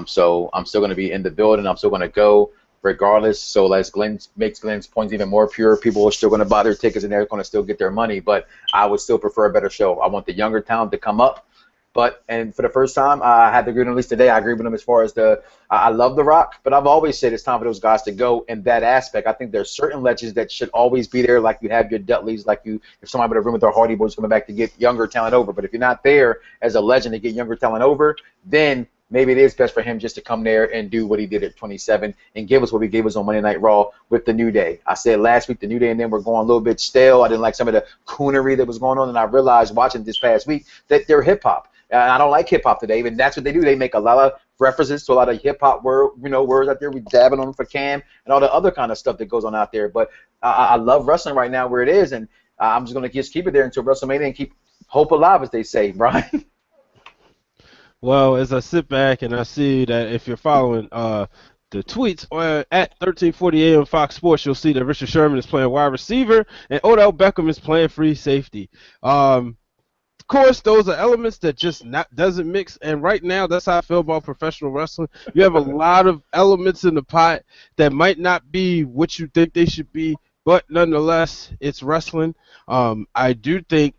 So I'm still going to be in the building. I'm still going to go regardless. So as Glenn makes Glenn's points even more pure, people are still going to buy their tickets and they're going to still get their money. But I would still prefer a better show. I want the younger talent to come up And for the first time, I had to agree with him, at least today. I agree with him as far as I love The Rock, but I've always said it's time for those guys to go in that aspect. I think there's certain legends that should always be there, like you have your Dudleys, like if somebody would have room with their Hardy Boys coming back to get younger talent over. But if you're not there as a legend to get younger talent over, then maybe it is best for him just to come there and do what he did at 27 and give us what he gave us on Monday Night Raw with the New Day. I said last week the New Day and them were going a little bit stale. I didn't like some of the coonery that was going on, and I realized watching this past week that they're hip-hop. I don't like hip-hop today, and that's what they do. They make a lot of references to a lot of hip-hop words out there. We dabbing on them for Cam and all the other kind of stuff that goes on out there. But I love wrestling right now where it is, and I'm just going to just keep it there until WrestleMania and keep hope alive, as they say, Brian. Well, as I sit back and I see that if you're following the tweets at 1340 AM Fox Sports, you'll see that Richard Sherman is playing wide receiver and Odell Beckham is playing free safety. Of course, those are elements that just doesn't mix. And right now, that's how I feel about professional wrestling. You have a lot of elements in the pot that might not be what you think they should be, but nonetheless, it's wrestling. I do think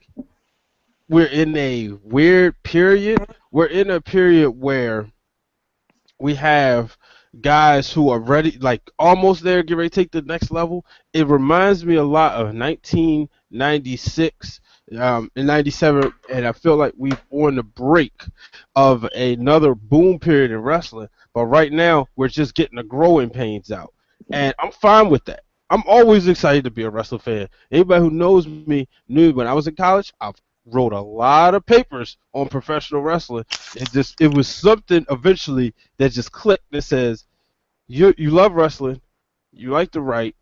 we're in a weird period. We're in a period where we have guys who are ready, like almost there, get ready to take the next level. It reminds me a lot of 1996 and 97, and I feel like we're on the break of another boom period in wrestling. But right now, we're just getting the growing pains out, and I'm fine with that. I'm always excited to be a wrestling fan. Anybody who knows me knew when I was in college, I wrote a lot of papers on professional wrestling. It was something eventually that just clicked that says you love wrestling, you like to write,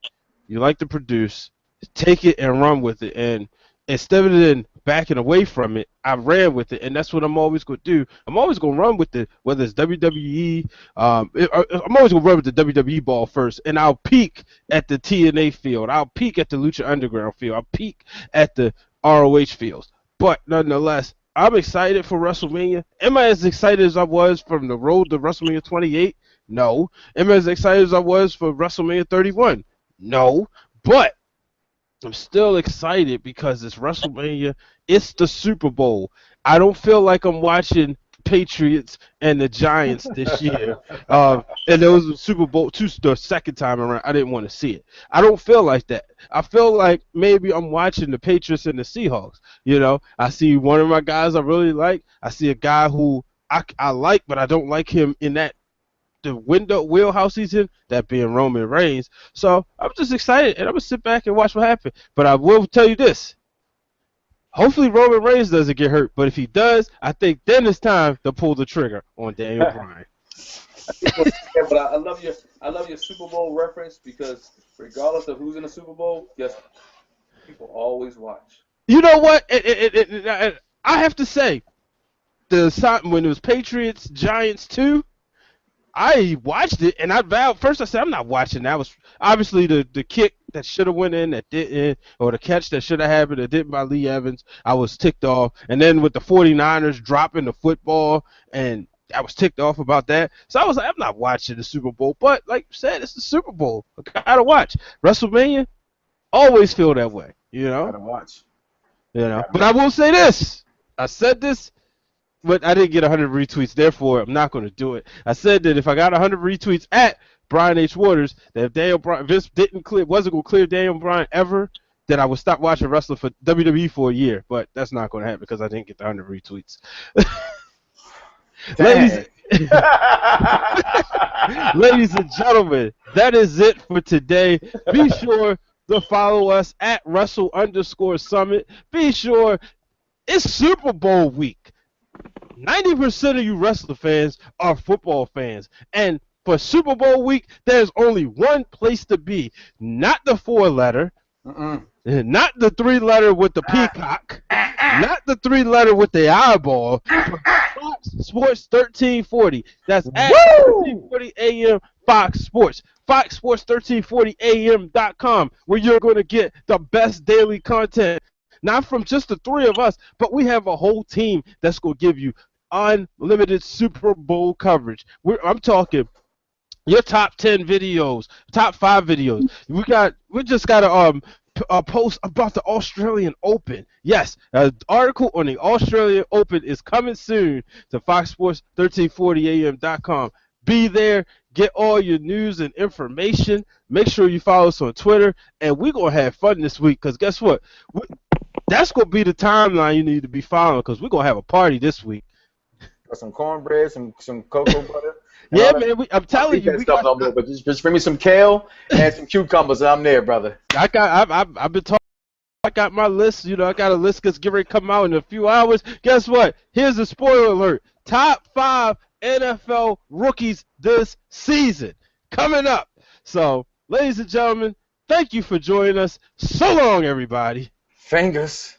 you like to produce, take it and run with it. And instead of then backing away from it, I ran with it, and that's what I'm always going to do. I'm always going to run with it, whether it's WWE. I'm always going to run with the WWE ball first, and I'll peak at the TNA field. I'll peak at the Lucha Underground field. I'll peak at the ROH fields. But nonetheless, I'm excited for WrestleMania. Am I as excited as I was from the road to WrestleMania 28? No. Am I as excited as I was for WrestleMania 31? No. But I'm still excited because it's WrestleMania. It's the Super Bowl. I don't feel like I'm watching Patriots and the Giants this year. And it was the Super Bowl the second time around. I didn't want to see it. I don't feel like that. I feel like maybe I'm watching the Patriots and the Seahawks. You know, I see one of my guys I really like. I see a guy who I like, but I don't like him in the wheelhouse he's in, that being Roman Reigns. So I'm just excited, and I'm going to sit back and watch what happens. But I will tell you this. Hopefully Roman Reigns doesn't get hurt, but if he does, I think then it's time to pull the trigger on Daniel Bryan. Yeah, but I love your Super Bowl reference because regardless of who's in the Super Bowl, guess people always watch. You know what? I have to say, when it was Patriots Giants 2, I watched it, and I vowed first. I said I'm not watching. That was obviously the kick that should have went in that didn't, or the catch that should have happened that didn't by Lee Evans. I was ticked off, and then with the 49ers dropping the football, and I was ticked off about that. So I was like, I'm not watching the Super Bowl. But like you said, it's the Super Bowl. I gotta watch. WrestleMania, always feel that way. You know. Gotta watch. You know. But I will say this. I said this. But I didn't get 100 retweets, therefore I'm not going to do it. I said that if I got 100 retweets at Brian H. Waters, that if Daniel Bryan, Vince wasn't going to clear Daniel Bryan ever, then I would stop watching wrestling for WWE for a year. But that's not going to happen because I didn't get the 100 retweets. Ladies and gentlemen, that is it for today. Be sure to follow us at Wrestle_Summit. Be sure it's Super Bowl week. 90% of you wrestling fans are football fans. And for Super Bowl week, there's only one place to be. Not the 4-letter. Not the 3-letter with the peacock. Not the 3-letter with the eyeball. Fox Sports 1340. That's at 1340 AM Fox Sports. Fox Sports 1340am.com, where you're going to get the best daily content. Not from just the three of us, but we have a whole team that's going to give you unlimited Super Bowl coverage. I'm talking your top 10 videos, top 5 videos. We just got post about the Australian Open. Yes, an article on the Australian Open is coming soon to foxsports1340am.com. Be there, get all your news and information. Make sure you follow us on Twitter, and we're going to have fun this week because guess what? That's going to be the timeline you need to be following because we're going to have a party this week. Got some cornbread, some cocoa butter. Yeah, that. man, I'm I telling eat you, that we stuff got. no more, but just bring me some kale and some cucumbers, and I'm there, brother. I've been talking. I got my list. I got a list that's getting ready to come out in a few hours. Guess what? Here's a spoiler alert. Top 5 NFL rookies this season coming up. So, ladies and gentlemen, thank you for joining us. So long, everybody. Fingers.